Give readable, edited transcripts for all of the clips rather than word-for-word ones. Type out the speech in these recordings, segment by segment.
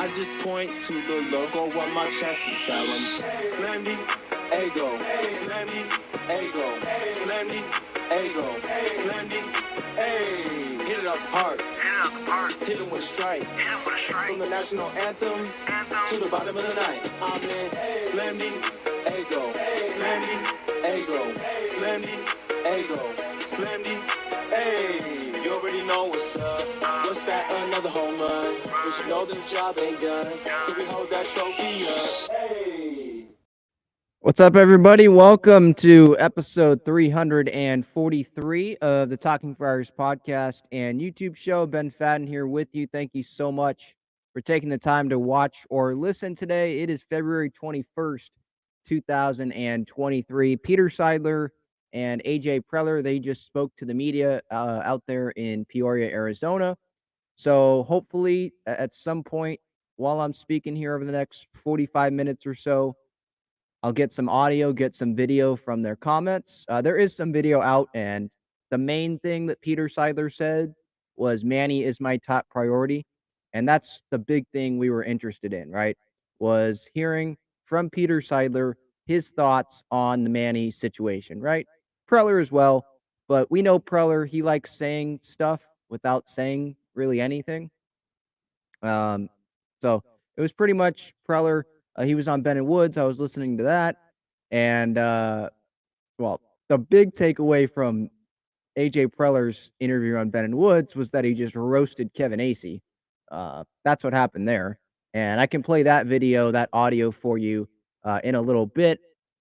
I just point to the logo on my chest and tell them, Slammy, ego, Slammy, ego, Slammy, ego, Slammy, hey. Hit it up hard, hit him with a strike. From the national anthem to the bottom of the night. Amen. Slammy, ego, Slammy, ego, Slammy, ego, Slammy, hey. You already know what's up. What's that? Another home run. We should know the job ain't done till we hold that trophy up. Hey. What's up, everybody? Welcome to episode 343 of the Talking Friars podcast and YouTube show. Ben Fadden here with you. Thank you so much for taking the time to watch or listen today. It is February 21st, 2023. Peter Seidler and AJ Preller, they just spoke to the media out there in Peoria, Arizona. So hopefully at some point while I'm speaking here over the next 45 minutes or so, I'll get some audio, get some video from their comments. There is some video out, and the main thing that Peter Seidler said was Manny is my top priority. And that's the big thing we were interested in, right? Was hearing from Peter Seidler his thoughts on the Manny situation, right? Preller as well, but we know Preller, he likes saying stuff without saying really anything. So it was pretty much Preller. He was on Ben and Woods. I was listening to that. And, well, the big takeaway from AJ Preller's interview on Ben and Woods was that he just roasted Kevin Acee. That's what happened there. And I can play that video, that audio for you in a little bit.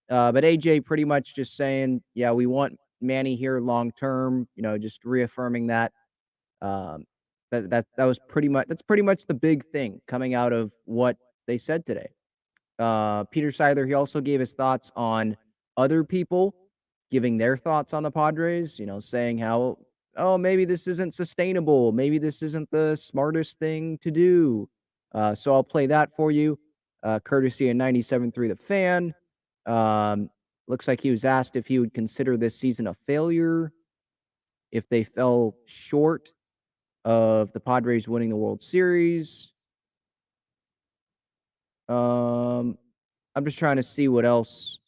But AJ pretty much just saying, yeah, we want Manny here long term, just reaffirming that. That was pretty much the big thing coming out of what they said today. Peter Seidler, he also gave his thoughts on other people giving their thoughts on the Padres, saying how, oh, maybe this isn't sustainable. Maybe this isn't the smartest thing to do. So I'll play that for you, courtesy of 97.3 The Fan. Looks like he was asked if he would consider this season a failure if they fell short of the Padres winning the World Series. I'm just trying to see what else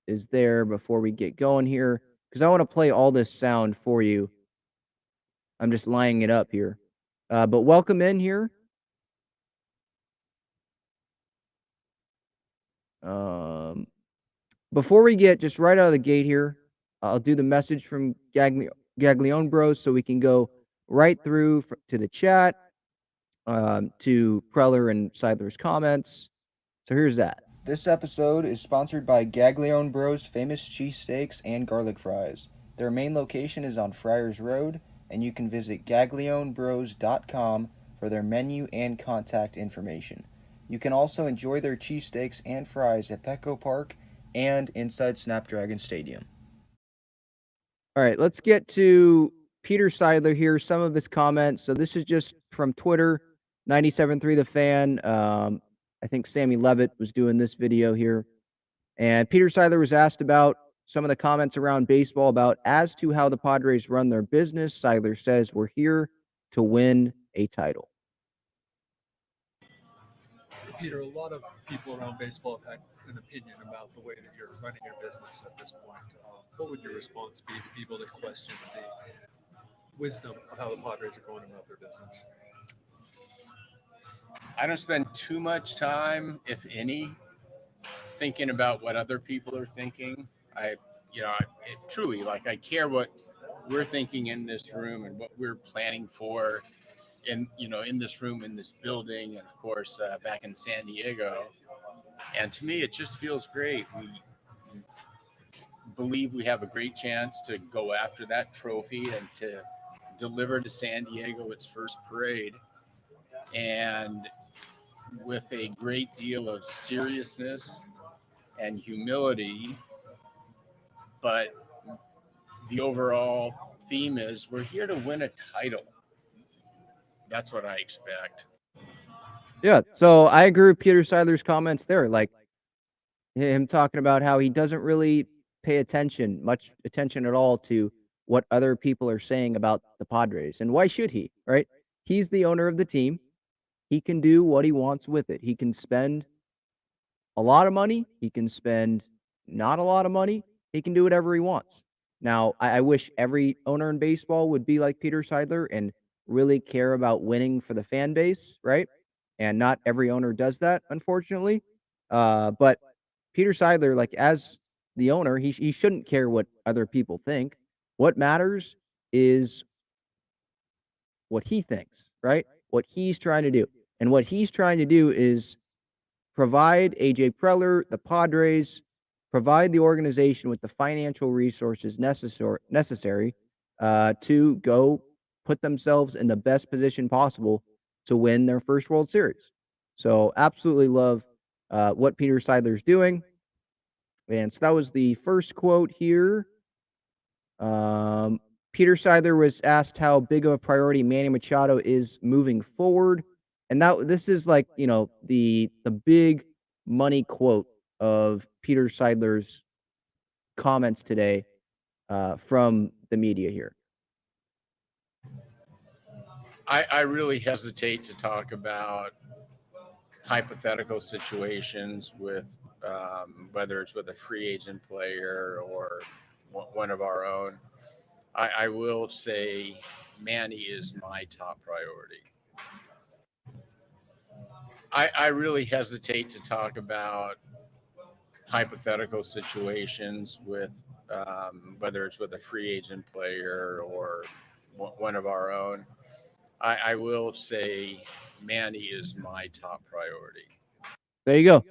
is there before we get going here, because I want to play all this sound for you. I'm just lining it up here. But welcome in here. Before we get just right out of the gate here, I'll do the message from Gaglione Bros so we can go right through to the chat, to Preller and Seidler's comments. So here's that. This episode is sponsored by Gaglione Bros famous cheesesteaks and garlic fries. Their main location is on Friars Road, and you can visit gaglionebros.com for their menu and contact information. You can also enjoy their cheesesteaks and fries at Petco Park and inside Snapdragon Stadium. All right, let's get to Peter Seidler here, some of his comments. So this is just from Twitter, 97.3 The Fan. I think Sammy Levitt was doing this video here. And Peter Seidler was asked about some of the comments around baseball about as to how the Padres run their business. Seidler says, we're here to win a title. Peter, a lot of people around baseball have had an opinion about the way that you're running your business at this point. What would your response be to people that question the wisdom of how the Padres are going about their business? I don't spend too much time, if any, thinking about what other people are thinking. Truly, I care what we're thinking in this room and what we're planning for in this room, in this building, and of course, back in San Diego. And to me, it just feels great. We believe we have a great chance to go after that trophy and to deliver to San Diego its first parade. And with a great deal of seriousness and humility, but the overall theme is we're here to win a title. That's what I expect. Yeah, so I agree with Peter Seidler's comments there, like him talking about how he doesn't really pay much attention at all to what other people are saying about the Padres. And why should he, right? He's the owner of the team. he can do what he wants with it. He can spend a lot of money. He can spend not a lot of money. He can do whatever he wants. Now, I wish every owner in baseball would be like Peter Seidler and really care about winning for the fan base, right? And not every owner does that, unfortunately. But Peter Seidler, like as the owner, he shouldn't care what other people think. What matters is what he thinks, right? What he's trying to do. And what he's trying to do is provide AJ Preller, the Padres, provide the organization with the financial resources necessary to go put themselves in the best position possible to win their first World Series. So absolutely love what Peter Seidler's doing. And so that was the first quote here. Peter Seidler was asked how big of a priority Manny Machado is moving forward. And this is like, the big money quote of Peter Seidler's comments today from the media here. I really hesitate to talk about hypothetical situations with whether it's with a free agent player or one of our own. I will say Manny is my top priority. I really hesitate to talk about hypothetical situations with whether it's with a free agent player or one of our own. I will say Manny is my top priority. There you go.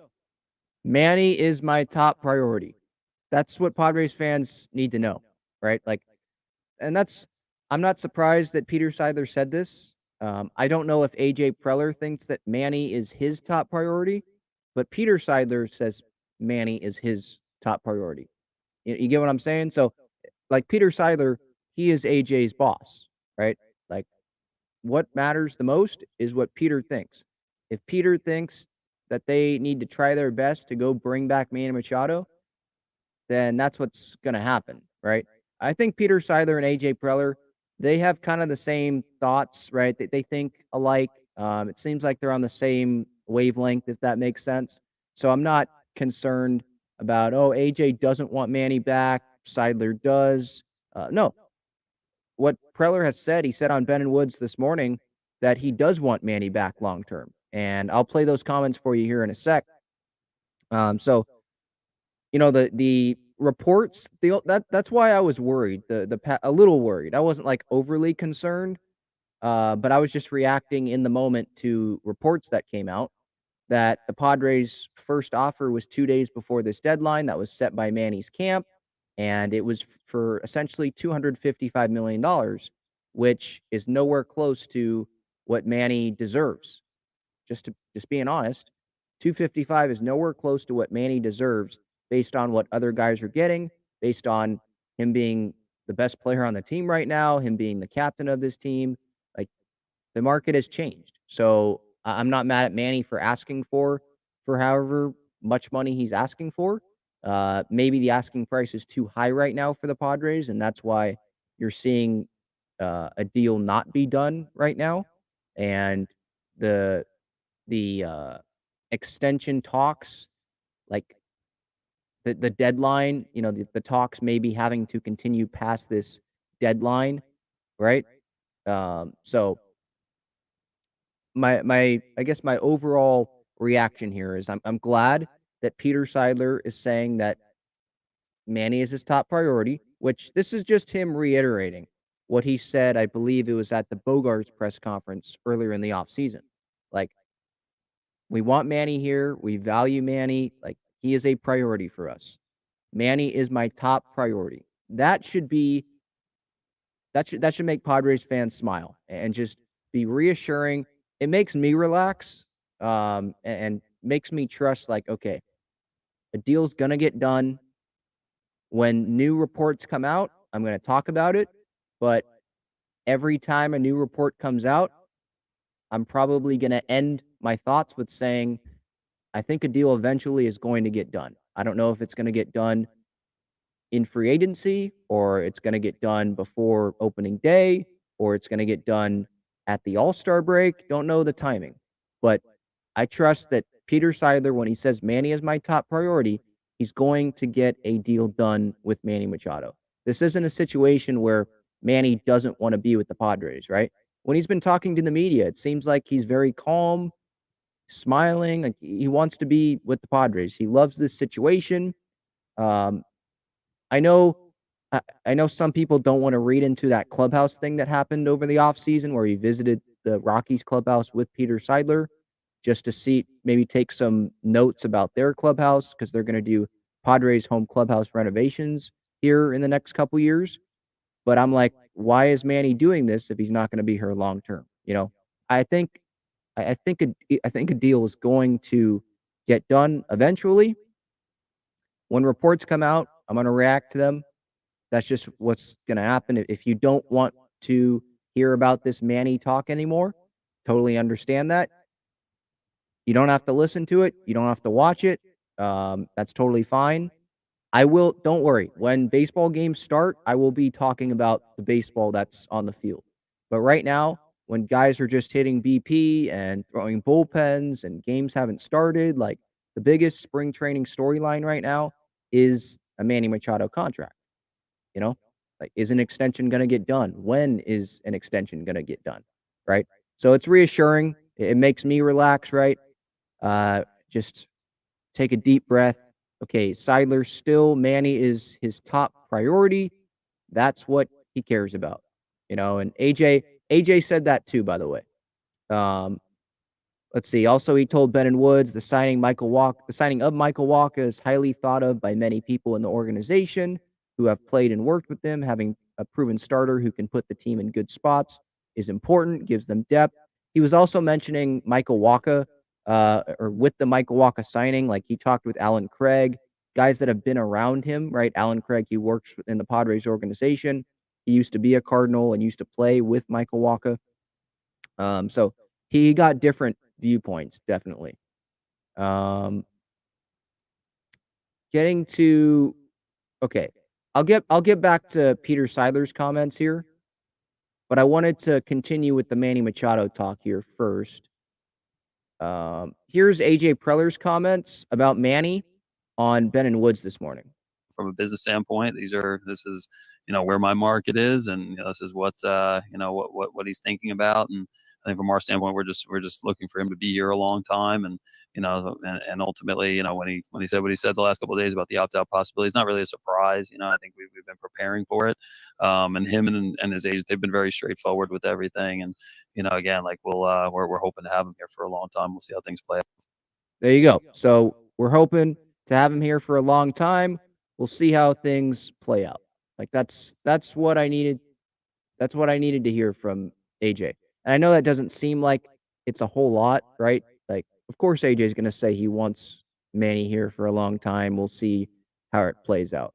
Manny is my top priority. That's what Padres fans need to know, right? Like, and I'm not surprised that Peter Seidler said this. I don't know if AJ Preller thinks that Manny is his top priority, but Peter Seidler says Manny is his top priority. You get what I'm saying? So, like Peter Seidler, he is AJ's boss, right? Like, what matters the most is what Peter thinks. If Peter thinks that they need to try their best to go bring back Manny Machado, then that's what's going to happen, right? I think Peter Seidler and AJ Preller, they have kind of the same thoughts, right? They think alike. It seems like they're on the same wavelength, if that makes sense. So I'm not concerned about, oh, AJ doesn't want Manny back, Seidler does. No. What Preller has said, he said on Ben and Woods this morning that he does want Manny back long term. And I'll play those comments for you here in a sec. So the reports, that's why I was worried. A little worried. I wasn't like overly concerned, but I was just reacting in the moment to reports that came out that the Padres' first offer was 2 days before this deadline that was set by Manny's camp, and it was for essentially $255 million, which is nowhere close to what Manny deserves. Just being honest, 255 is nowhere close to what Manny deserves based on what other guys are getting, based on him being the best player on the team right now, him being the captain of this team. Like, the market has changed. So I'm not mad at Manny for asking for however much money he's asking for. Maybe the asking price is too high right now for the Padres, and that's why you're seeing a deal not be done right now. And the extension talks, like the deadline, the talks may be having to continue past this deadline, right? So I guess my overall reaction here is I'm glad that Peter Seidler is saying that Manny is his top priority, which this is just him reiterating what he said. I believe it was at the Bogarts press conference earlier in the offseason. Like, we want Manny here. We value Manny. Like, he is a priority for us. Manny is my top priority. That should make Padres fans smile and just be reassuring. It makes me relax, and makes me trust, like, okay, a deal's gonna get done. When new reports come out, I'm gonna talk about it. But every time a new report comes out, I'm probably gonna end my thoughts with saying, I think a deal eventually is going to get done. I don't know if it's going to get done in free agency, or it's going to get done before opening day, or it's going to get done at the All-Star break. Don't know the timing. But I trust that Peter Seidler, when he says Manny is my top priority, he's going to get a deal done with Manny Machado. This isn't a situation where Manny doesn't want to be with the Padres, right? When he's been talking to the media, it seems like he's very calm, smiling. Like he wants to be with the Padres. He loves this situation. Um, I know I know some people don't want to read into that clubhouse thing that happened over the offseason where he visited the Rockies clubhouse with Peter Seidler just to see maybe take some notes about their clubhouse because they're going to do Padres home clubhouse renovations here in the next couple years. But I'm like, why is Manny doing this if he's not going to be here long term? I think I think a deal is going to get done eventually. When reports come out, I'm going to react to them. That's just what's going to happen. If you don't want to hear about this Manny talk anymore, totally understand that. You don't have to listen to it. You don't have to watch it. That's totally fine. Don't worry. When baseball games start, I will be talking about the baseball that's on the field. But right now, when guys are just hitting BP and throwing bullpens and games haven't started, like the biggest spring training storyline right now is a Manny Machado contract. You know, like, is an extension going to get done? When is an extension going to get done? Right. So it's reassuring. It makes me relax. Right. Just take a deep breath. Okay. Seidler still, Manny is his top priority. That's what he cares about. And AJ said that too, by the way. Let's see. Also, he told Ben and Woods the signing of Michael Walker is highly thought of by many people in the organization who have played and worked with them. Having a proven starter who can put the team in good spots is important, gives them depth. He was also mentioning Michael Walker, or with the Michael Walker signing, like he talked with Alan Craig, guys that have been around him, right? Alan Craig, he works in the Padres organization. He used to be a Cardinal and used to play with Michael Walker. So he got different viewpoints, definitely. Getting to okay. I'll get back to Peter Seidler's comments here, but I wanted to continue with the Manny Machado talk here first. Here's AJ Preller's comments about Manny on Ben and Woods this morning. From a business standpoint, this is where my market is, and this is what what he's thinking about. And I think from our standpoint, we're just looking for him to be here a long time. And and ultimately, when he said what he said the last couple of days about the opt-out possibility, it's not really a surprise. I think we've been preparing for it. And him and his agent, they've been very straightforward with everything. And again, like we're hoping to have him here for a long time. We'll see how things play out. There you go. So we're hoping to have him here for a long time. We'll see how things play out. Like that's what I needed. That's what I needed to hear from AJ. And I know that doesn't seem like it's a whole lot, right? Like, of course, AJ is going to say he wants Manny here for a long time. We'll see how it plays out.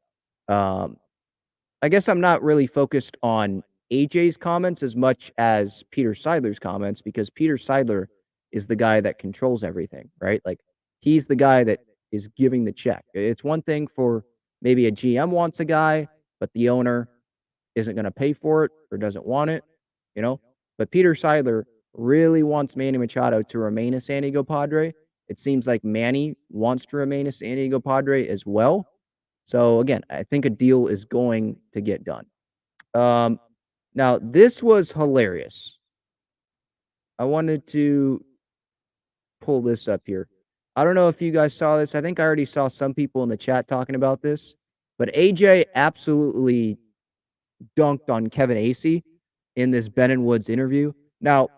I guess I'm not really focused on AJ's comments as much as Peter Seidler's comments because Peter Seidler is the guy that controls everything, right? Like, he's the guy that is giving the check. It's one thing for maybe a GM wants a guy, but the owner isn't going to pay for it or doesn't want it, But Peter Seidler really wants Manny Machado to remain a San Diego Padre. It seems like Manny wants to remain a San Diego Padre as well. So again, I think a deal is going to get done. Now this was hilarious. I wanted to pull this up here. I don't know if you guys saw this. I think I already saw some people in the chat talking about this, but AJ absolutely dunked on Kevin Acee in this Ben and Woods interview. Now,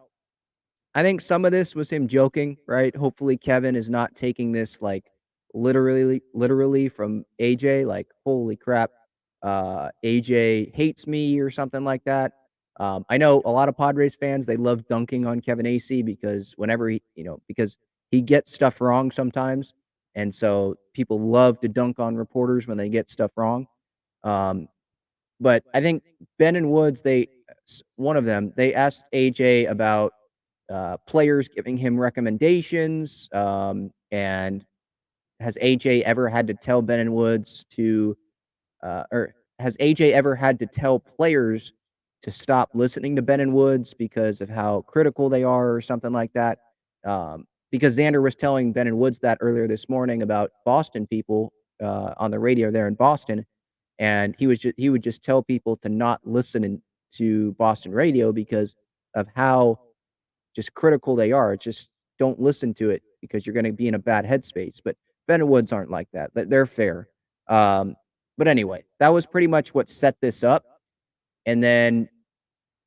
I think some of this was him joking, right? Hopefully Kevin is not taking this like literally from AJ, like, holy crap, AJ hates me or something like that. I know a lot of Padres fans, they love dunking on Kevin Acee because whenever because he gets stuff wrong sometimes. And so people love to dunk on reporters when they get stuff wrong. But I think Ben and Woods, one of them, they asked AJ about players giving him recommendations. And has AJ ever had to tell Ben and Woods or has AJ ever had to tell players to stop listening to Ben and Woods because of how critical they are or something like that? Because Xander was telling Ben and Woods that earlier this morning about Boston people on the radio there in Boston, and he would just tell people to not listen to Boston radio because of how just critical they are. Just don't listen to it because you're going to be in a bad headspace. But Ben and Woods aren't like that. They're fair. But anyway, that was pretty much what set this up. And then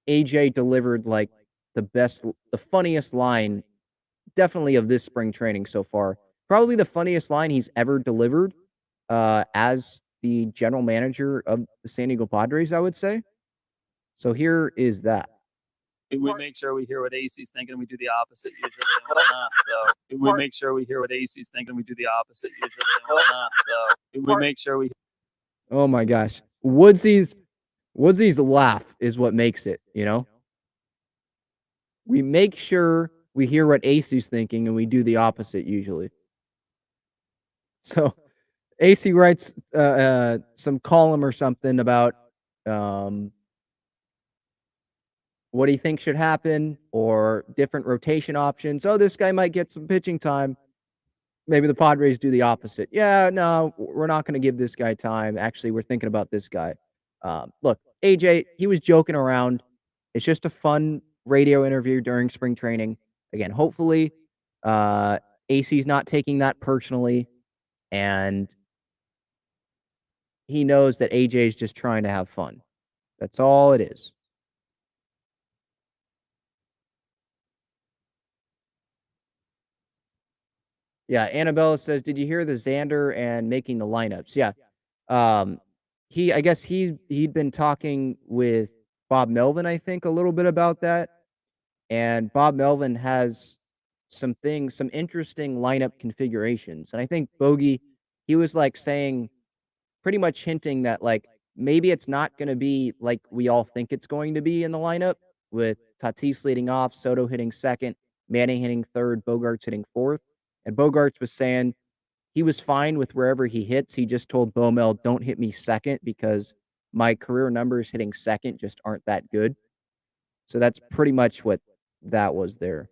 AJ delivered like the funniest line, definitely of this spring training so far. Probably the funniest line he's ever delivered as the general manager of the San Diego Padres, I would say. So here is that. We make sure we hear what AC's thinking. We do the opposite usually and whatnot. So we make sure we hear what AC's thinking. We do the opposite usually and whatnot. So we make sure we. Oh my gosh, Woodsy's laugh is what makes it. You know, we make sure we hear what AC's thinking, and we do the opposite usually. So AC writes some column or something about what he thinks should happen or different rotation options. Oh, this guy might get some pitching time. Maybe the Padres do the opposite. Yeah, no, we're not going to give this guy time. Actually, we're thinking about this guy. Look, AJ, he was joking around. It's just a fun radio interview during spring training. Again, hopefully, AC's not taking that personally, and he knows that AJ is just trying to have fun. That's all it is. Yeah, Annabella says, "Did you hear the Xander and making the lineups?" Yeah. I guess he'd been talking with Bob Melvin, I think, a little bit about that. And Bob Melvin has some interesting lineup configurations. And I think Bogey, he was like saying, pretty much hinting that like maybe it's not going to be like we all think it's going to be in the lineup, with Tatis leading off, Soto hitting second, Manny hitting third, Bogarts hitting fourth. And Bogarts was saying he was fine with wherever he hits. He just told Bomel, don't hit me second because my career numbers hitting second just aren't that good. So that's pretty much what that was there.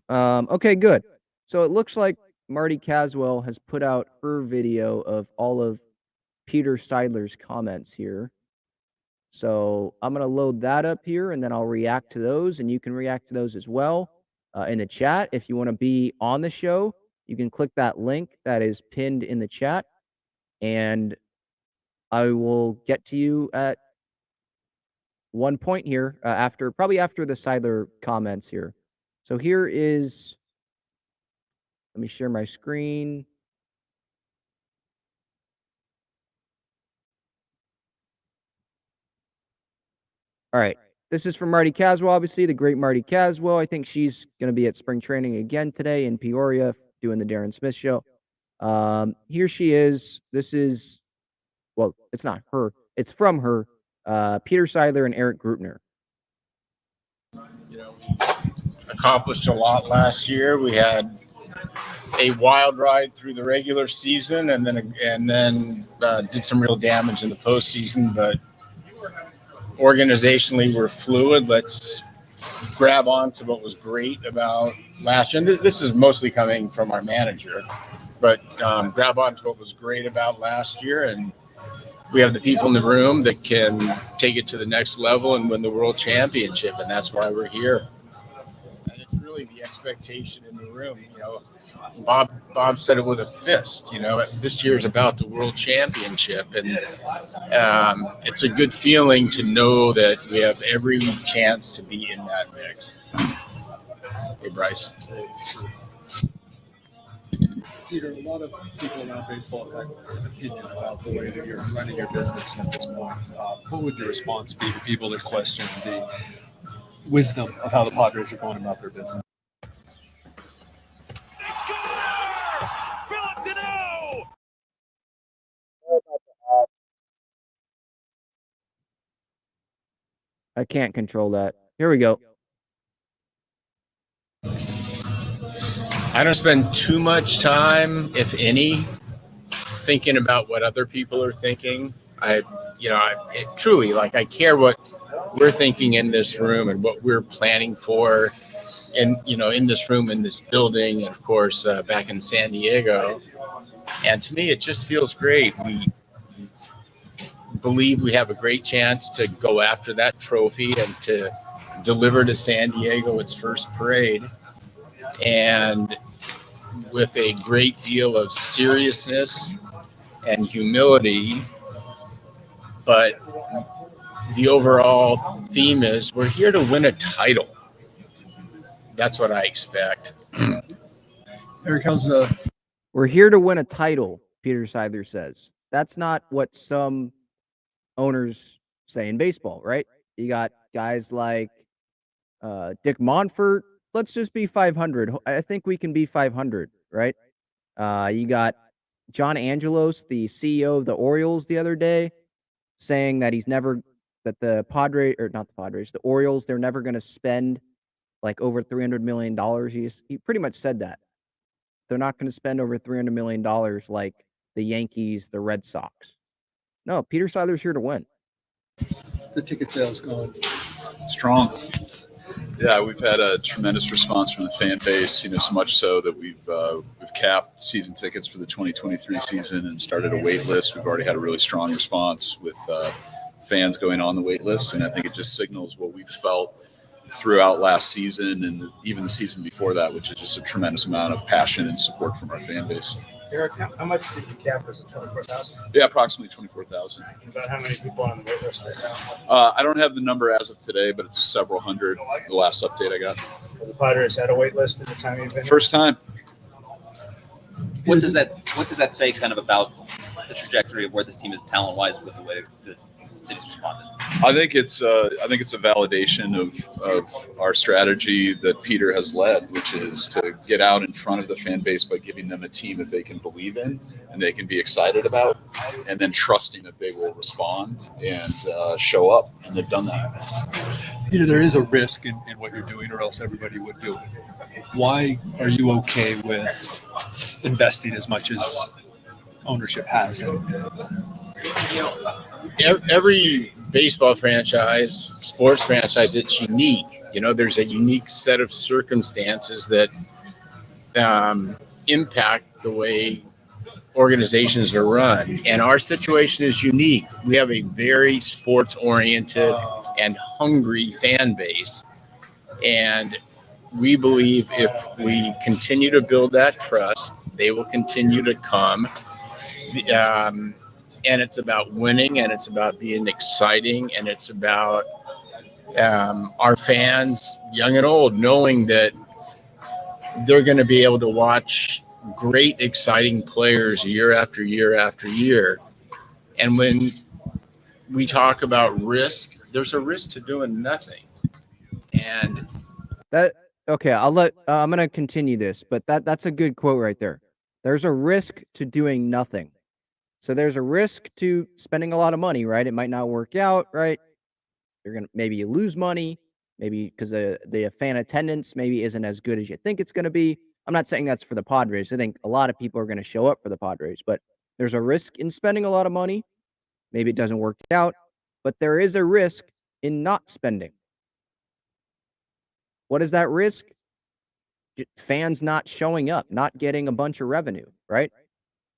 Okay, good. So it looks like Marty Caswell has put out her video of all of Peter Seidler's comments here. So I'm going to load that up here, and then I'll react to those, and you can react to those as well in the chat. If you want to be on the show, you can click that link that is pinned in the chat, and I will get to you at one point here probably after the Seidler comments here. So here is, let me share my screen. All right. This is from Marty Caswell, obviously, the great Marty Caswell. I think she's going to be at spring training again today in Peoria doing the Darren Smith show. Here she is. This is, well, it's not her. It's from her, Peter Seidler and Eric Grutner. You know, accomplished a lot last year. We had a wild ride through the regular season, and then did some real damage in the postseason. But organizationally, we're fluid. Let's grab on to what was great about last year. And this is mostly coming from our manager, but grab on to what was great about last year. And we have the people in the room that can take it to the next level and win the world championship. And that's why we're here. And it's really the expectation in the room. You know, Bob said it with a fist. You know, this year is about the world championship, and it's a good feeling to know that we have every chance to be in that mix. Hey, Bryce. Peter, a lot of people around baseball have an opinion about the way that you're running your business at this point. What would your response be to people that question the wisdom of how the Padres are going about their business? I can't control that. Here we go. I don't spend too much time, if any, thinking about what other people are thinking. Truly, like, I care what we're thinking in this room and what we're planning for. in this room, in this building, and of course back in San Diego. And to me, it just feels great. We believe we have a great chance to go after that trophy and to deliver to San Diego its first parade. And with a great deal of seriousness and humility, but the overall theme is we're here to win a title. That's what I expect. Eric, how's We're here to win a title, Peter Seidler says. That's not what some owners say in baseball, right? You got guys like Dick Monfort. Let's just be 500. I think we can be 500, right? You got John Angelos, the CEO of the Orioles, the other day, saying that the Padres, or not the Padres, the Orioles, they're never going to spend like over $300 million. He pretty much said that. They're not going to spend over $300 million like the Yankees, the Red Sox. No, Peter Seidler's here to win. the ticket sales going? Strong. Yeah, we've had a tremendous response from the fan base, so much so that we've capped season tickets for the 2023 season and started a wait list. We've already had a really strong response with fans going on the wait list, and I think it just signals what we've felt throughout last season and even the season before that, which is just a tremendous amount of passion and support from our fan base. Eric, how much did you cap? Was it 24,000? Yeah, approximately 24,000. About how many people on the wait list right now? I don't have the number as of today, but it's several hundred. The last update I got. The Padres had a wait list at the time you've been First time. What does that say kind of about the trajectory of where this team is talent-wise with the way the city's responded? I think it's a validation of our strategy that Peter has led, which is to get out in front of the fan base by giving them a team that they can believe in and they can be excited about, and then trusting that they will respond and show up. And they've done that. Peter, there is a risk in what you're doing, or else everybody would do it. Why are you okay with investing as much as ownership has? Every baseball franchise, sports franchise, it's unique. There's a unique set of circumstances that impact the way organizations are run. And our situation is unique. We have a very sports-oriented and hungry fan base. And we believe if we continue to build that trust, they will continue to come. And it's about winning, and it's about being exciting, and it's about our fans, young and old, knowing that they're going to be able to watch great, exciting players year after year after year. And when we talk about risk, there's a risk to doing nothing. And okay, I'm going to continue this, but that's a good quote right there. There's a risk to doing nothing. So there's a risk to spending a lot of money, right? It might not work out, right? Maybe you lose money, maybe because the fan attendance maybe isn't as good as you think it's going to be. I'm not saying that's for the Padres. I think a lot of people are going to show up for the Padres, but there's a risk in spending a lot of money. Maybe it doesn't work out, but there is a risk in not spending. What is that risk? Fans not showing up, not getting a bunch of revenue, right?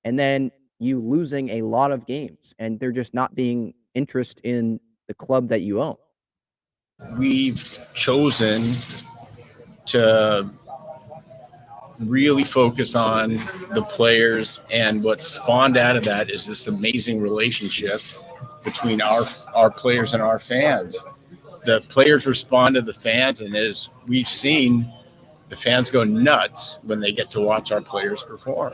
And then you losing a lot of games, and they're just not being interest in the club that you own. We've chosen to really focus on the players, and what spawned out of that is this amazing relationship between our players and our fans. The players respond to the fans, and as we've seen, the fans go nuts when they get to watch our players perform.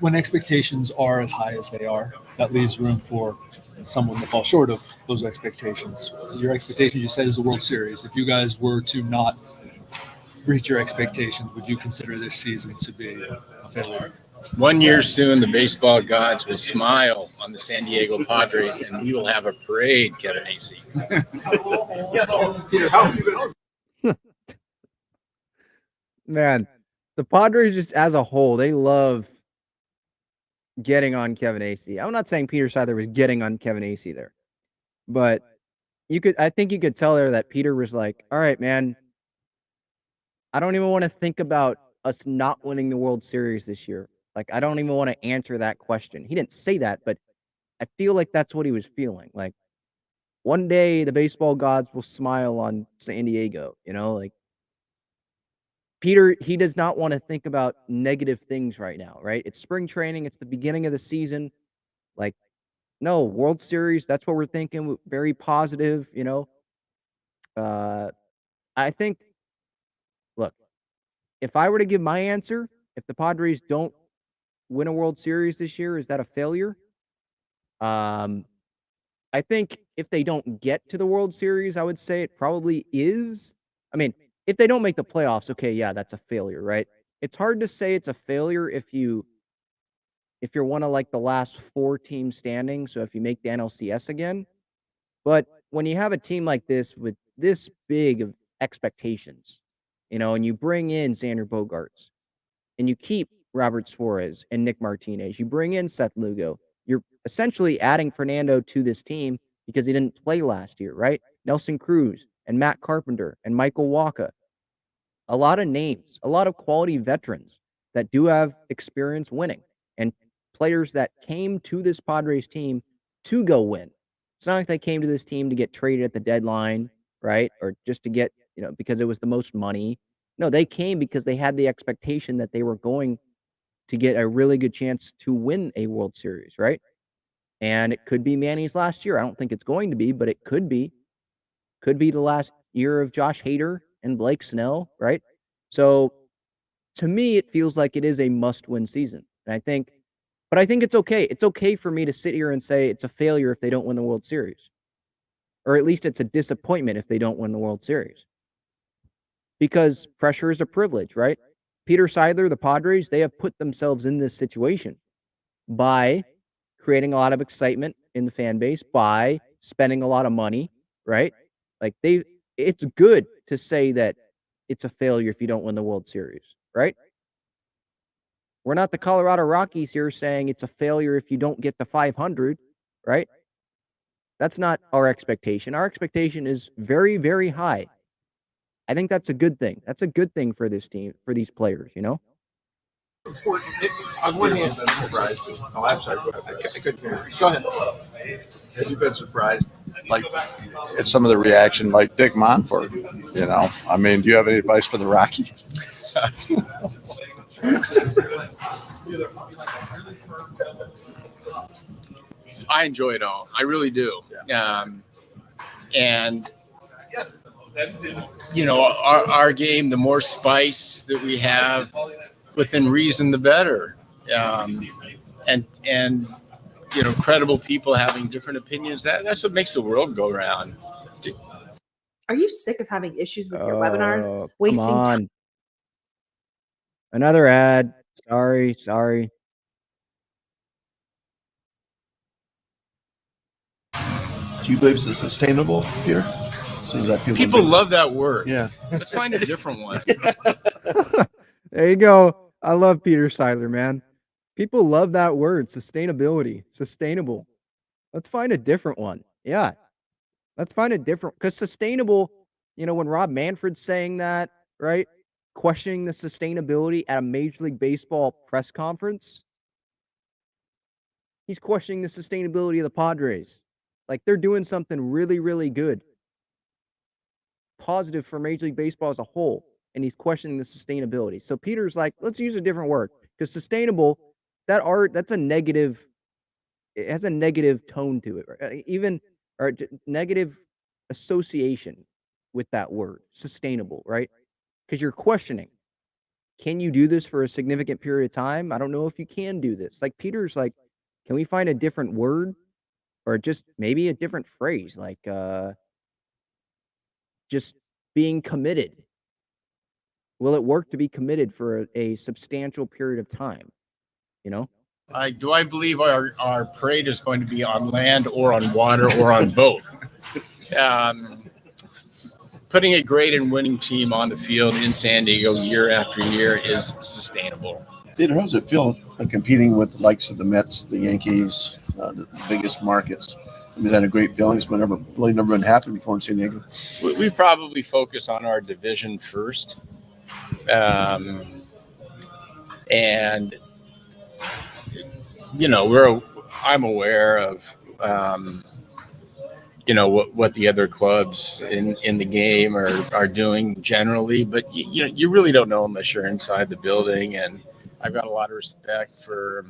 When expectations are as high as they are, that leaves room for someone to fall short of those expectations. Your expectation, you said, is the World Series. If you guys were to not reach your expectations, would you consider this season to be a failure? 1 year soon, the baseball gods will smile on the San Diego Padres, and we will have a parade, Kevin AC. Peter, how have you been? Man, the Padres just as a whole, they love getting on Kevin AC. I'm not saying Peter Seidler was getting on Kevin AC there, but I think you could tell there that Peter was like, all right, man, I don't even want to think about us not winning the World Series this year. Like, I don't even want to answer that question. He didn't say that, but I feel like that's what he was feeling. Like, one day the baseball gods will smile on San Diego, like Peter, he does not want to think about negative things right now, right? It's spring training, it's the beginning of the season. Like, no, World Series, that's what we're thinking. Very positive, I think, look, if I were to give my answer, if the Padres don't win a World Series this year, is that a failure? I think if they don't get to the World Series, I would say it probably is. I mean, if they don't make the playoffs, okay, yeah, that's a failure, right? It's hard to say it's a failure if you're one of like the last 4 teams standing, so if you make the NLCS again. But when you have a team like this with this big of expectations, and you bring in Xander Bogaerts and you keep Robert Suarez and Nick Martinez, you bring in Seth Lugo, you're essentially adding Fernando to this team because he didn't play last year, right? Nelson Cruz and Matt Carpenter and Michael Wacha. A lot of names, a lot of quality veterans that do have experience winning and players that came to this Padres team to go win. It's not like they came to this team to get traded at the deadline, right? Or just to get, because it was the most money. No, they came because they had the expectation that they were going to get a really good chance to win a World Series, right? And it could be Manny's last year. I don't think it's going to be, but it could be. Could be the last year of Josh Hader and Blake Snell, right? So to me, it feels like it is a must-win season. And I think it's okay. It's okay for me to sit here and say it's a failure if they don't win the World Series. Or at least it's a disappointment if they don't win the World Series. Because pressure is a privilege, right? Peter Seidler, the Padres, they have put themselves in this situation by creating a lot of excitement in the fan base, by spending a lot of money, right? Like it's good to say that it's a failure if you don't win the World Series, right? We're not the Colorado Rockies here saying it's a failure if you don't get to 500, right? That's not our expectation. Our expectation is very, very high. I think that's a good thing. That's a good thing for this team, for these players, On one hand, been surprised. Oh, I'm sorry. Go ahead. I couldn't hear you. Go ahead. Have you been surprised, like, at some of the reaction, like Dick Monfort? I mean, do you have any advice for the Rockies? I enjoy it all. I really do. And our game, the more spice that we have within reason, the better. And credible people having different opinions. That's what makes the world go round. Are you sick of having issues with your webinars? Wasting come on. Another ad. Sorry. Do you believe this is sustainable, Peter? People love that word. Yeah. Let's find a different one. There you go. I love Peter Seidler, man. People love that word, sustainability, sustainable. Let's find a different one. Yeah. Let's find a different, because sustainable, when Rob Manfred's saying that, right? Questioning the sustainability at a Major League Baseball press conference, he's questioning the sustainability of the Padres. Like, they're doing something really, really good. Positive for Major League Baseball as a whole. And he's questioning the sustainability. So Peter's like, let's use a different word. Because sustainable, that's a negative, it has a negative tone to it. Right? Or negative association with that word, sustainable, right? Because you're questioning, can you do this for a significant period of time? I don't know if you can do this. Like, Peter's like, can we find a different word? Or just maybe a different phrase, like just being committed. Will it work to be committed for a substantial period of time? Do I believe our parade is going to be on land or on water or on both? Putting a great and winning team on the field in San Diego year after year is sustainable. Peter, how does it feel competing with the likes of the Mets, the Yankees, the biggest markets? I mean, is that a great feeling? It's never been happened before in San Diego. We probably focus on our division first. And you know, I'm aware of you know what the other clubs in the game are doing generally, but you really don't know unless you're inside the building. And I've got a lot of respect for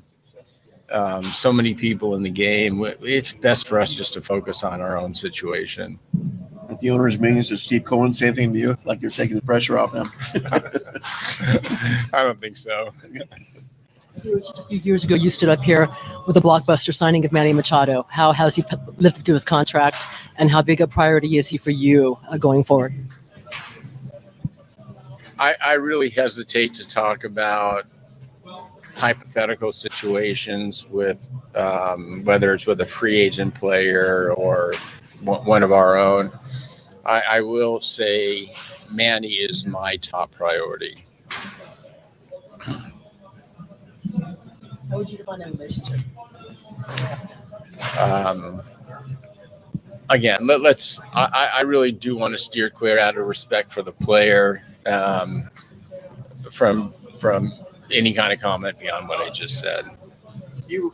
so many people in the game. It's best for us just to focus on our own situation. At the owners' meetings, does Steve Cohen say anything to you, like you're taking the pressure off them? I don't think so. Just a few years ago, you stood up here with a blockbuster signing of Manny Machado. How has he lived up to his contract, and how big a priority is he for you going forward? I really hesitate to talk about hypothetical situations with whether it's with a free agent player or one of our own. I will say Manny is my top priority. How would you define that relationship? Again, I really do want to steer clear out of respect for the player from any kind of comment beyond what I just said. You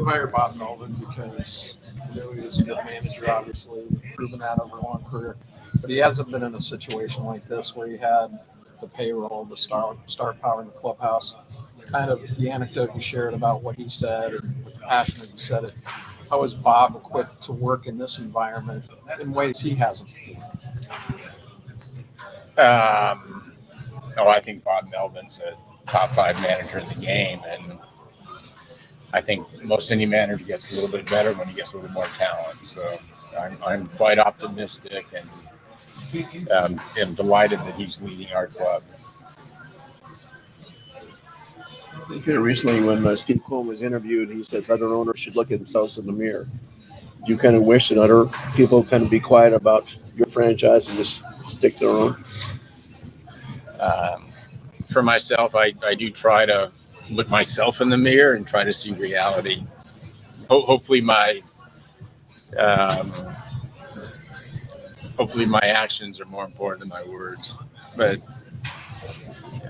hired Bob Melvin because you know he was a good manager, obviously, proven that over a long career. But he hasn't been in a situation like this where he had the payroll, the star power in the clubhouse. Kind of the anecdote you shared about what he said and with the passion that he said it. How is Bob equipped to work in this environment in ways he hasn't before? I think Bob Melvin's a top 5 manager in the game, and I think most any manager gets a little bit better when he gets a little more talent. So I'm quite optimistic and am delighted that he's leading our club. Recently, when Steve Cohen was interviewed, he says other owners should look at themselves in the mirror. Do you kind of wish that other people kind of be quiet about your franchise and just stick to their own? For myself, I do try to look myself in the mirror and try to see reality. Hopefully my actions are more important than my words. But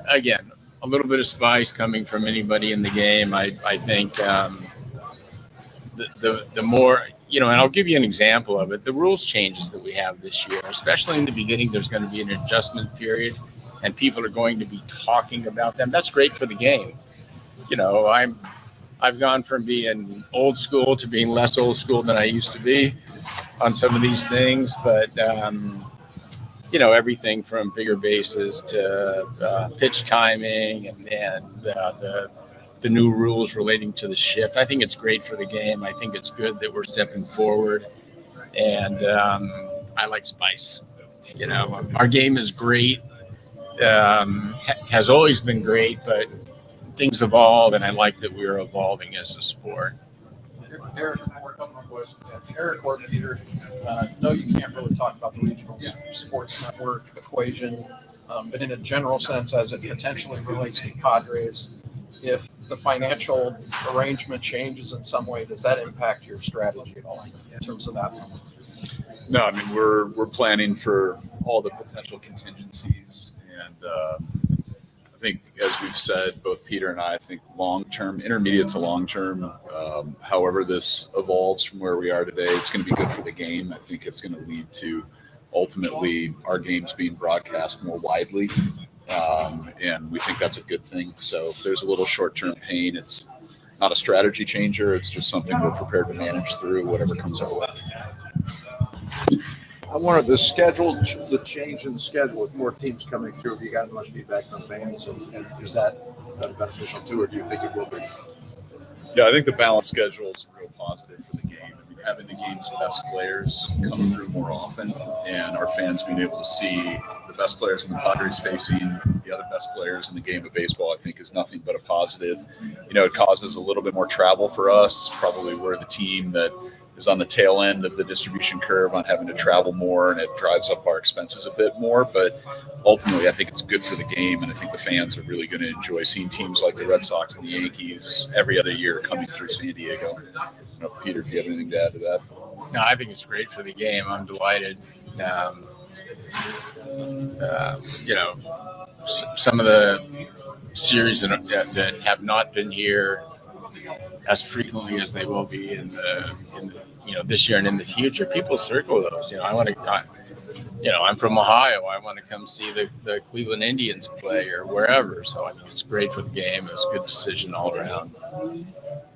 again, a little bit of spice coming from anybody in the game. I think the more, and I'll give you an example of it. The rules changes that we have this year, especially in the beginning, there's going to be an adjustment period and people are going to be talking about them. That's great for the game. I've gone from being old school to being less old school than I used to be on some of these things, but everything from bigger bases to pitch timing and the new rules relating to the shift. I think it's great for the game. I think it's good that we're stepping forward, and I like spice. Our game is great, has always been great, but things evolve, and I like that we're evolving as a sport. Eric, we're a couple of questions. Eric or Peter, no, you can't really talk about the regional sports network equation, but in a general sense, as it potentially relates to Padres, if the financial arrangement changes in some way, does that impact your strategy at all in terms of that? No, I mean, we're planning for all the potential contingencies, and I think, as we've said, both Peter and I think long-term, intermediate to long-term, however this evolves from where we are today, it's going to be good for the game. I think it's going to lead to ultimately our games being broadcast more widely, and we think that's a good thing. So if there's a little short-term pain, it's not a strategy changer. It's just something we're prepared to manage through whatever comes our way. I wanted the change in the schedule with more teams coming through. Have you gotten much feedback from fans, and is that beneficial too, or do you think it will be? Yeah, I think the balanced schedule is a real positive for the game. I mean, having the game's best players come through more often, and our fans being able to see the best players in the Padres facing the other best players in the game of baseball, I think is nothing but a positive. It causes a little bit more travel for us. Probably we're the team that is on the tail end of the distribution curve on having to travel more, and it drives up our expenses a bit more. But ultimately, I think it's good for the game, and I think the fans are really going to enjoy seeing teams like the Red Sox and the Yankees every other year coming through San Diego. I don't know, Peter, if you have anything to add to that. No, I think it's great for the game. I'm delighted. some of the series that have not been here as frequently as they will be in the this year and in the future. People circle those. I'm from Ohio. I want to come see the Cleveland Indians play or wherever. So I mean, it's great for the game. It's a good decision all around.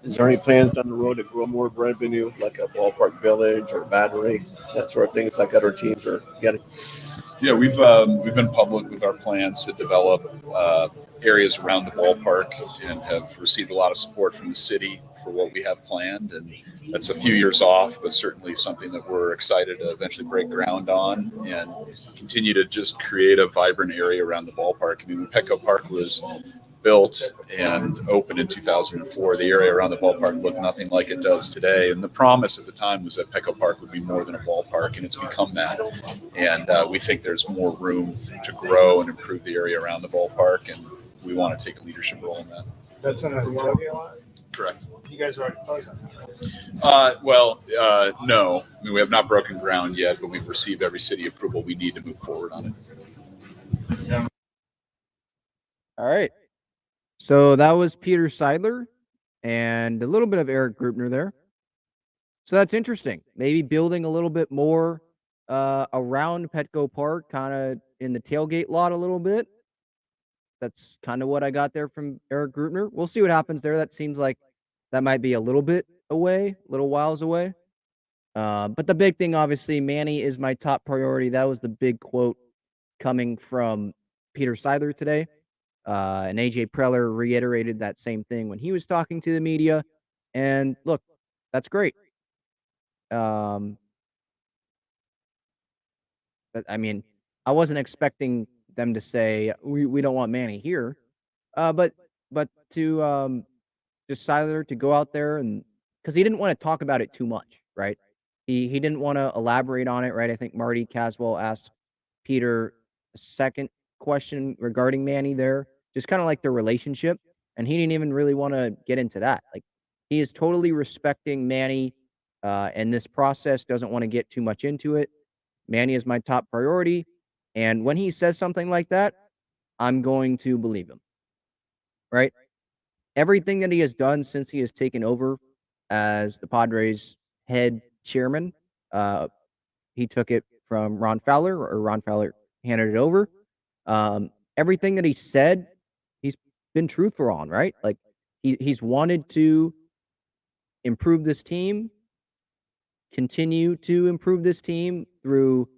Is there any plans down the road to grow more revenue, like a ballpark village or battery, that sort of things, like other teams are getting? Yeah, we've been public with our plans to develop areas around the ballpark and have received a lot of support from the city for what we have planned. And that's a few years off, but certainly something that we're excited to eventually break ground on and continue to just create a vibrant area around the ballpark. I mean, when Petco Park was built and opened in 2004, the area around the ballpark looked nothing like it does today. And the promise at the time was that Petco Park would be more than a ballpark, and it's become that. And we think there's more room to grow and improve the area around the ballpark, and we want to take a leadership role in that. That's on the tailgate lot? Correct. You guys are already closed on that. No. I mean, we have not broken ground yet, but we've received every city approval we need to move forward on it. All right. So that was Peter Seidler and a little bit of Eric Grupner there. So that's interesting. Maybe building a little bit more around Petco Park, kind of in the tailgate lot a little bit. That's kind of what I got there from Eric Grupner. We'll see what happens there. That seems like that might be a little bit away, little whiles away. But the big thing, obviously, Manny is my top priority. That was the big quote coming from Peter Seidler today. And AJ Preller reiterated that same thing when he was talking to the media. And look, that's great. I mean, I wasn't expecting them to say we don't want Manny here, but to just Seidler to go out there, and because he didn't want to talk about it too much, right? He didn't want to elaborate on it, right? I think Marty Caswell asked Peter a second question regarding Manny there, just kind of like their relationship, and he didn't even really want to get into that. Like, he is totally respecting Manny, and this process, doesn't want to get too much into it. Manny is my top priority, and when he says something like that, I'm going to believe him, right? Everything that he has done since he has taken over as the Padres head chairman, he took it from Ron Fowler, or Ron Fowler handed it over. Everything that he said, he's been truthful on, right? Like, he's wanted to improve this team, continue to improve this team through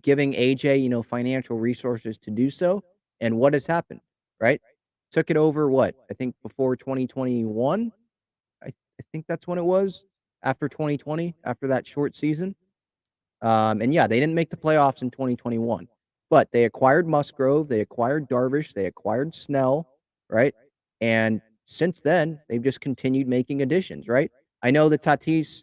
giving AJ, financial resources to do so. And what has happened, right? Took it over, what? I think before 2021. I think that's when it was, after 2020, after that short season. And yeah, they didn't make the playoffs in 2021, but they acquired Musgrove, they acquired Darvish, they acquired Snell, right? And since then, they've just continued making additions, right? I know that Tatis,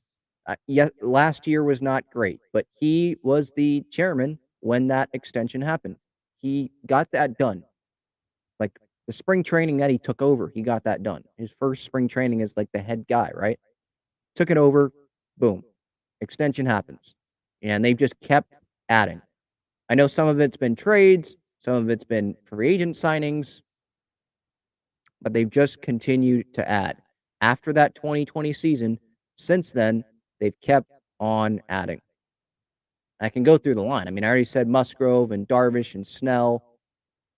last year was not great, but he was the chairman when that extension happened. He got that done. Like, the spring training that he took over, he got that done. His first spring training as like the head guy, right? Took it over, boom, extension happens. And they've just kept adding. I know some of it's been trades, some of it's been free agent signings, but they've just continued to add. After that 2020 season, since then, they've kept on adding. I can go through the line. I mean, I already said Musgrove and Darvish and Snell.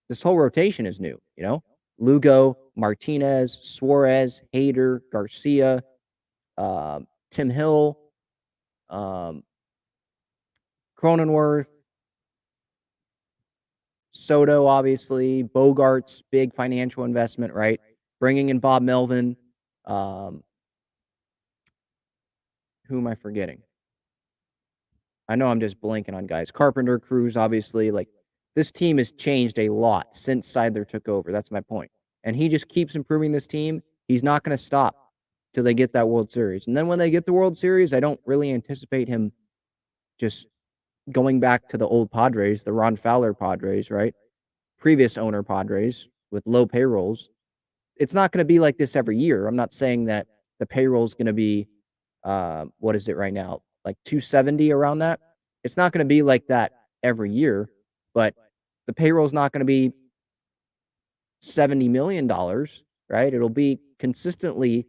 This whole rotation is new, Lugo, Martinez, Suarez, Hader, Garcia, Tim Hill, Cronenworth, Soto, obviously, Bogarts, big financial investment, right? Bringing in Bob Melvin. Who am I forgetting? I know I'm just blanking on guys. Carpenter, Cruz, obviously. Like, this team has changed a lot since Seidler took over. That's my point. And he just keeps improving this team. He's not going to stop till they get that World Series. And then when they get the World Series, I don't really anticipate him just going back to the old Padres, the Ron Fowler Padres, right? Previous owner Padres with low payrolls. It's not going to be like this every year. I'm not saying that the payroll is going to be, what is it right now? Like 270, around that. It's not going to be like that every year, but the payroll's not going to be $70 million, right? It'll be consistently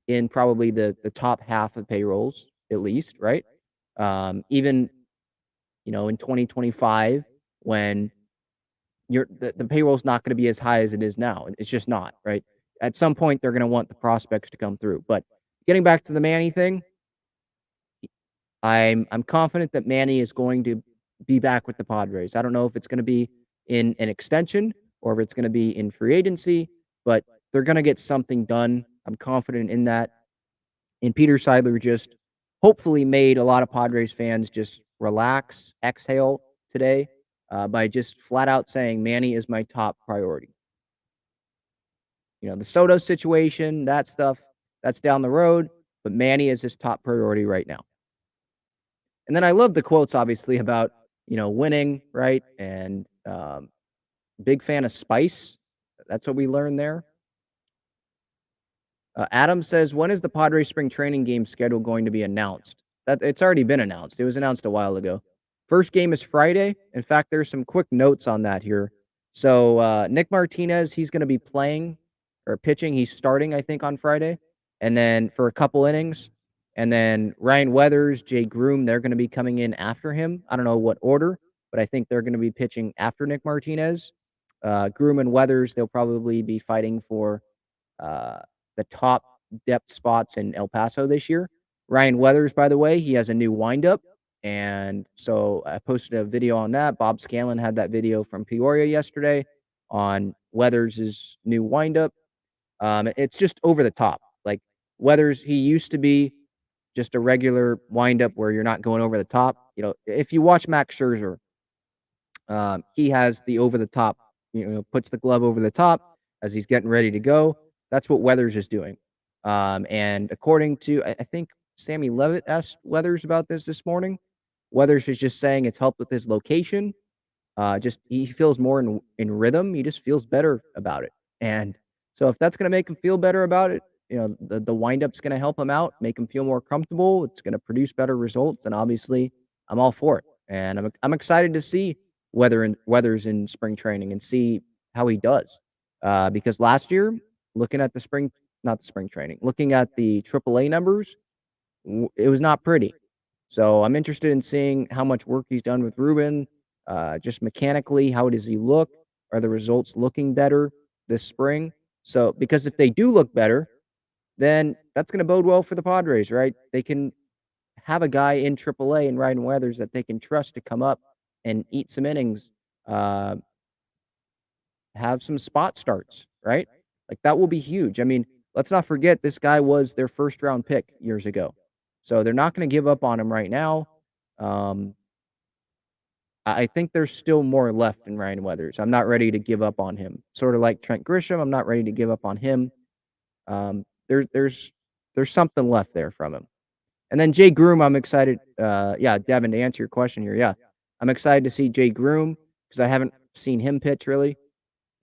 in probably the top half of payrolls, at least, right? Even, in 2025, when the payroll's not going to be as high as it is now. It's just not, right? At some point, they're going to want the prospects to come through. But getting back to the Manny thing, I'm confident that Manny is going to be back with the Padres. I don't know if it's going to be in an extension or if it's going to be in free agency, but they're going to get something done. I'm confident in that. And Peter Seidler just hopefully made a lot of Padres fans just relax, exhale today by just flat out saying Manny is my top priority. The Soto situation, that stuff, that's down the road, but Manny is his top priority right now. And then I love the quotes, obviously, about, winning, right? And big fan of spice. That's what we learned there. Adam says, when is the Padres spring training game schedule going to be announced? It's already been announced. It was announced a while ago. First game is Friday. In fact, there's some quick notes on that here. So Nick Martinez, he's going to be playing or pitching. He's starting, I think, on Friday. And then for a couple innings. And then Ryan Weathers, Jay Groom, they're going to be coming in after him. I don't know what order, but I think they're going to be pitching after Nick Martinez. Groom and Weathers, they'll probably be fighting for the top depth spots in El Paso this year. Ryan Weathers, by the way, he has a new windup. And so I posted a video on that. Bob Scanlon had that video from Peoria yesterday on Weathers' new windup. It's just over the top. Like Weathers, he used to be just a regular windup where you're not going over the top. If you watch Max Scherzer, he has the over the top, puts the glove over the top as he's getting ready to go. That's what Weathers is doing. And according to, I think Sammy Levitt asked Weathers about this morning. Weathers is just saying it's helped with his location. Just he feels more in rhythm. He just feels better about it. And so if that's going to make him feel better about it, the windup's going to help him out, make him feel more comfortable. It's going to produce better results. And obviously, I'm all for it. And I'm excited to see Weathers in spring training and see how he does. Because last year, looking at looking at the AAA numbers, it was not pretty. So I'm interested in seeing how much work he's done with Ruben. Just mechanically, how does he look? Are the results looking better this spring? So, because if they do look better, then that's going to bode well for the Padres, right? They can have a guy in AAA and Ryan Weathers that they can trust to come up and eat some innings, have some spot starts, right? Like that will be huge. I mean, let's not forget this guy was their first round pick years ago. So they're not going to give up on him right now. I think there's still more left in Ryan Weathers. I'm not ready to give up on him. Sort of like Trent Grisham, I'm not ready to give up on him. There's something left there from him. And then Jay Groom, I'm excited. Devin, to answer your question here, yeah, I'm excited to see Jay Groom because I haven't seen him pitch really.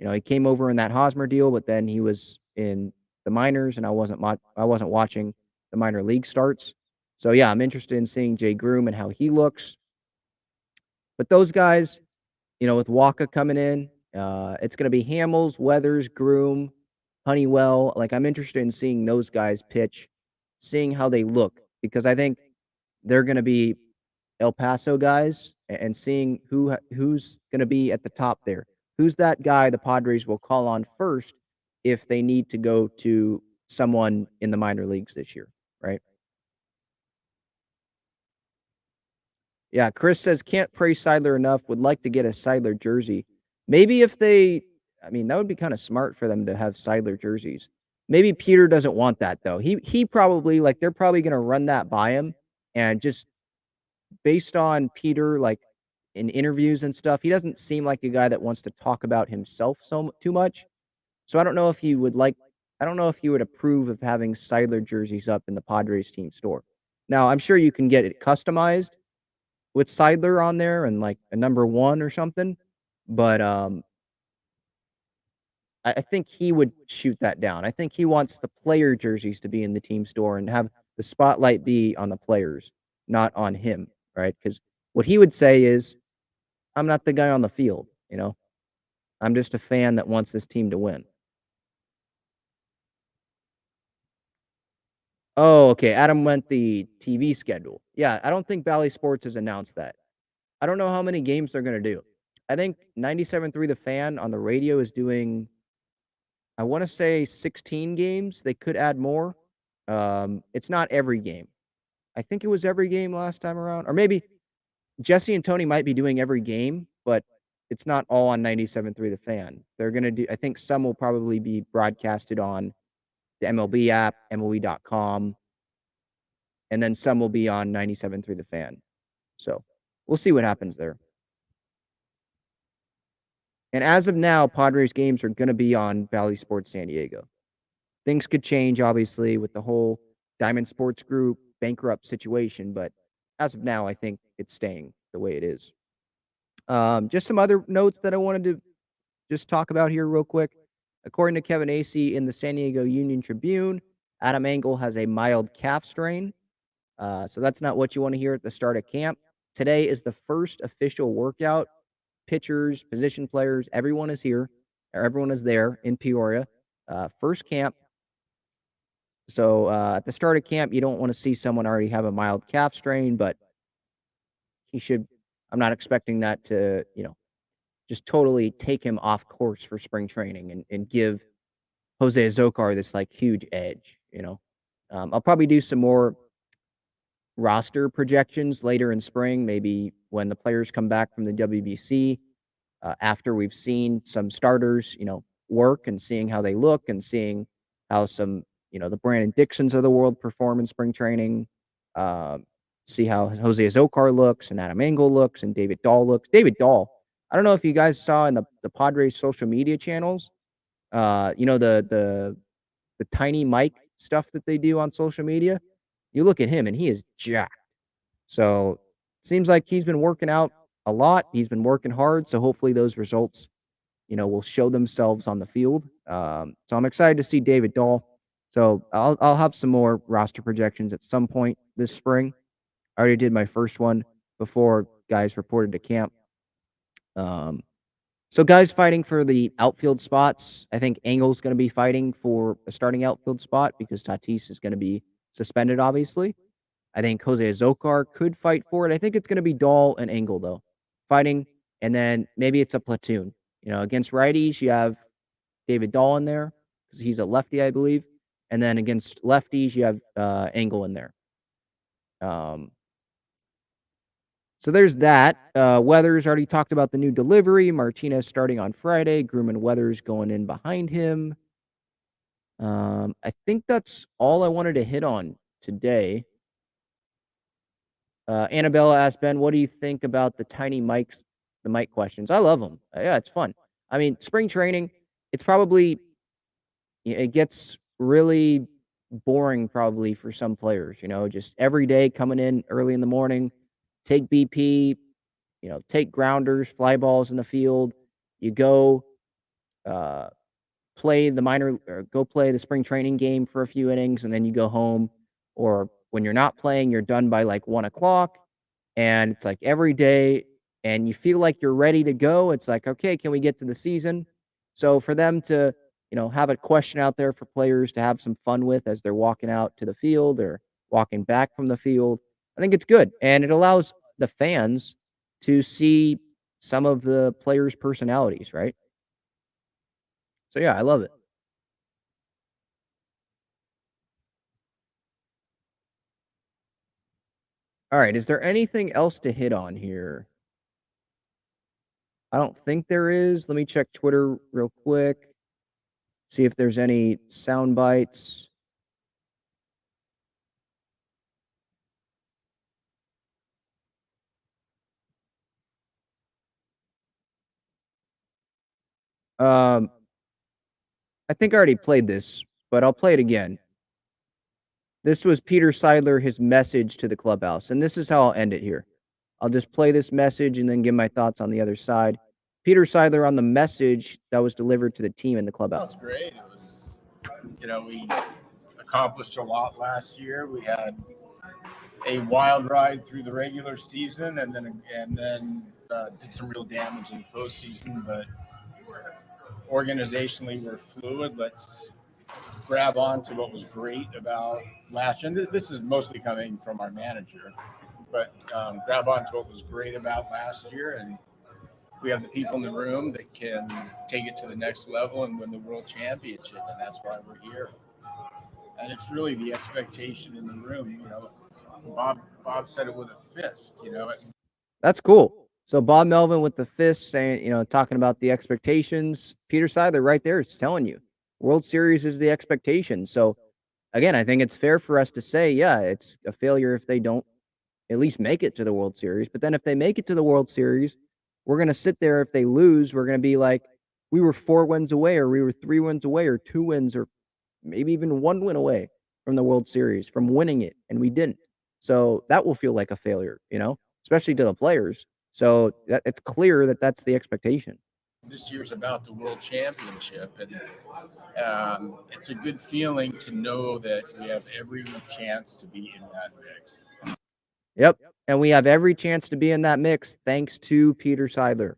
He came over in that Hosmer deal, but then he was in the minors, and I wasn't watching the minor league starts. So yeah, I'm interested in seeing Jay Groom and how he looks. But those guys, with Waka coming in, it's going to be Hamels, Weathers, Groom, Honeywell. Like I'm interested in seeing those guys pitch, seeing how they look, because I think they're going to be El Paso guys, and seeing who's going to be at the top there. Who's that guy the Padres will call on first if they need to go to someone in the minor leagues this year, right? Yeah, Chris says, can't praise Seidler enough. Would like to get a Seidler jersey. Maybe if that would be kind of smart for them to have Seidler jerseys. Maybe Peter doesn't want that, though. He probably, they're probably going to run that by him. And just based on Peter, in interviews and stuff, he doesn't seem like a guy that wants to talk about himself too much. So I don't know if he would approve of having Seidler jerseys up in the Padres team store. Now, I'm sure you can get it customized with Seidler on there and a number 1 or something. But I think he would shoot that down. I think he wants the player jerseys to be in the team store and have the spotlight be on the players, not on him, right? Because What he would say is, I'm not the guy on the field, you know? I'm just a fan that wants this team to win. Oh, okay. Adam went the TV schedule. Yeah, I don't think Bally Sports has announced that. I don't know how many games they're going to do. I think 97.3 The Fan on the radio is doing, I want to say 16 games. They could add more. It's not every game. I think it was every game last time around. Or maybe Jesse and Tony might be doing every game, but it's not all on 97.3 The Fan. They're going to do, I think some will probably be broadcasted on the MLB app, MLB.com, and then some will be on 97.3 The Fan. So we'll see what happens there. And as of now, Padres games are going to be on Valley Sports San Diego. Things could change, obviously, with the whole Diamond Sports Group bankrupt situation, but as of now, I think it's staying the way it is. Just some other notes that I wanted to just talk about here real quick. According to Kevin Acee in the San Diego Union Tribune, Adam Engel has a mild calf strain. So that's not what you want to hear at the start of camp. Today is the first official workout. Pitchers, position players, everyone is here. Or everyone is there in Peoria. First camp. So at the start of camp, you don't want to see someone already have a mild calf strain, but he should. I'm not expecting that to, just totally take him off course for spring training and give Jose Azocar this like huge edge, I'll probably do some more roster projections later in spring, maybe when the players come back from the WBC, after we've seen some starters, work and seeing how they look and seeing how some, the Brandon Dixons of the world perform in spring training, see how Jose Azocar looks and Adam Engel looks and David Dahl looks. David Dahl, I don't know if you guys saw in the Padres social media channels, the tiny mic stuff that they do on social media. You look at him and he is jacked. So seems like he's been working out a lot. He's been working hard. So hopefully those results, will show themselves on the field. So I'm excited to see David Dahl. So I'll have some more roster projections at some point this spring. I already did my first one before guys reported to camp. So guys fighting for the outfield spots. I think Engel's going to be fighting for a starting outfield spot because Tatis is going to be suspended, obviously. I think Jose Azocar could fight for it. I think it's going to be Dahl and Engel, though, fighting. And then maybe it's a platoon. Against righties, you have David Dahl in there because he's a lefty, I believe. And then against lefties, you have Engel in there. So there's that. Weathers already talked about the new delivery. Martinez starting on Friday. Groom and Weathers going in behind him. I think that's all I wanted to hit on today. Annabella asked Ben, what do you think about the tiny mics, the mic questions? I love them. Yeah, it's fun. I mean, spring training, it's probably, it gets really boring probably for some players, just every day coming in early in the morning, take BP, take grounders, fly balls in the field. You go play go play the spring training game for a few innings, and then you go home. Or when you're not playing, you're done by like 1 o'clock. And it's like every day, and you feel like you're ready to go. It's like, okay, can we get to the season? So for them to, have a question out there for players to have some fun with as they're walking out to the field or walking back from the field, I think it's good. And it allows the fans to see some of the players' personalities, right? So yeah, I love it. All right, is there anything else to hit on here? I don't think there is. Let me check Twitter real quick. See if there's any sound bites. I think I already played this, but I'll play it again. This was Peter Seidler, his message to the clubhouse, and this is how I'll end it here. I'll just play this message and then give my thoughts on the other side. Peter Seidler on the message that was delivered to the team in the clubhouse. That was great. It was, we accomplished a lot last year. We had a wild ride through the regular season, and then did some real damage in the postseason. But organizationally, we're fluid. Let's grab on to what was great about last year. And this is mostly coming from our manager, but grab on to what was great about last year. And we have the people in the room that can take it to the next level and win the world championship. And that's why we're here. And it's really the expectation in the room. You know, Bob said it with a fist, you know. That's cool. So Bob Melvin with the fist saying, talking about the expectations. Peter Seidler right there is telling you World Series is the expectation. So again, I think it's fair for us to say, yeah, it's a failure if they don't at least make it to the World Series. But then if they make it to the World Series, we're going to sit there. If they lose, we're going to be like, we were 4 wins away, or we were 3 wins away, or 2 wins, or maybe even 1 win away from the World Series, from winning it, and we didn't. So that will feel like a failure, especially to the players. So it's clear that that's the expectation. This year's about the World Championship, and it's a good feeling to know that we have every chance to be in that mix. Yep, and we have every chance to be in that mix thanks to Peter Seidler.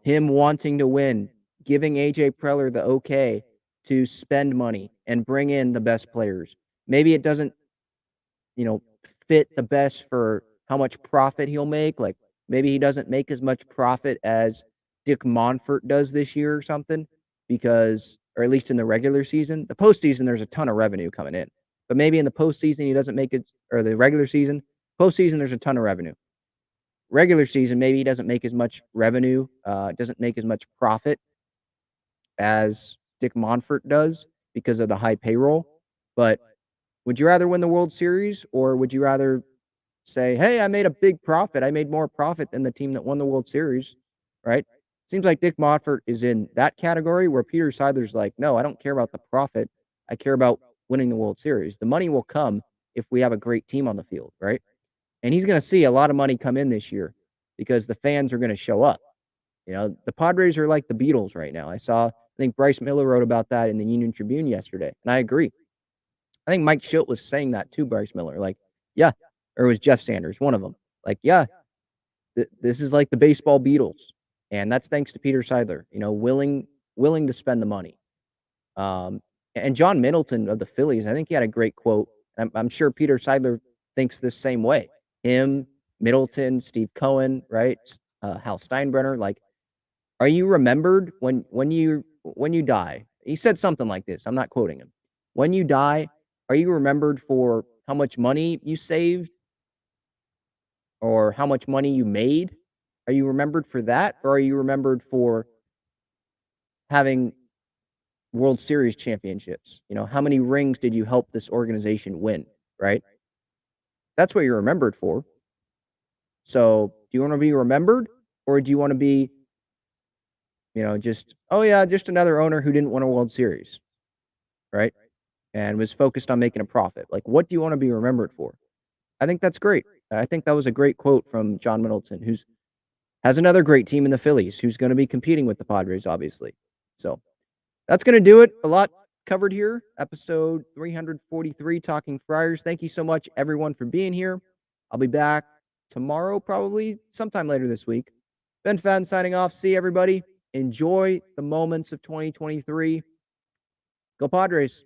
Him wanting to win, giving AJ Preller the okay to spend money and bring in the best players. Maybe it doesn't, fit the best for how much profit he'll make. Like maybe he doesn't make as much profit as Dick Monfort does this year or something, or at least in the regular season. The postseason, there's a ton of revenue coming in. But maybe in the postseason, he doesn't make it, or the regular season. Postseason, there's a ton of revenue. Regular season, maybe he doesn't make as much revenue, doesn't make as much profit as Dick Monfort does because of the high payroll. But would you rather win the World Series, or would you rather say, hey, I made a big profit. I made more profit than the team that won the World Series, right? Seems like Dick Monfort is in that category where Peter Seidler's like, no, I don't care about the profit. I care about winning the World Series. The money will come if we have a great team on the field, right? And he's going to see a lot of money come in this year because the fans are going to show up. The Padres are like the Beatles right now. I think Bryce Miller wrote about that in the Union Tribune yesterday, and I agree. I think Mike Schilt was saying that to Bryce Miller. Like, yeah, or it was Jeff Sanders, one of them. Like, yeah, this is like the baseball Beatles, and that's thanks to Peter Seidler. Willing to spend the money. And John Middleton of the Phillies, I think he had a great quote. I'm sure Peter Seidler thinks this same way. Him, Middleton, Steve Cohen, right? Hal Steinbrenner. Like, are you remembered when you die? He said something like this. I'm not quoting him. When you die, are you remembered for how much money you saved or how much money you made? Are you remembered for that, or are you remembered for having World Series championships? How many rings did you help this organization win, right? That's what you're remembered for. So do you want to be remembered, or do you want to be, just another owner who didn't win a World Series, right? And was focused on making a profit. Like, what do you want to be remembered for? I think that's great. I think that was a great quote from John Middleton, who has another great team in the Phillies, who's going to be competing with the Padres, obviously. So that's going to do it. A lot covered here. Episode 343, Talking Friars. Thank you so much, everyone, for being here. I'll be back tomorrow, probably sometime later this week. Ben Fadden signing off. See everybody. Enjoy the moments of 2023. Go Padres.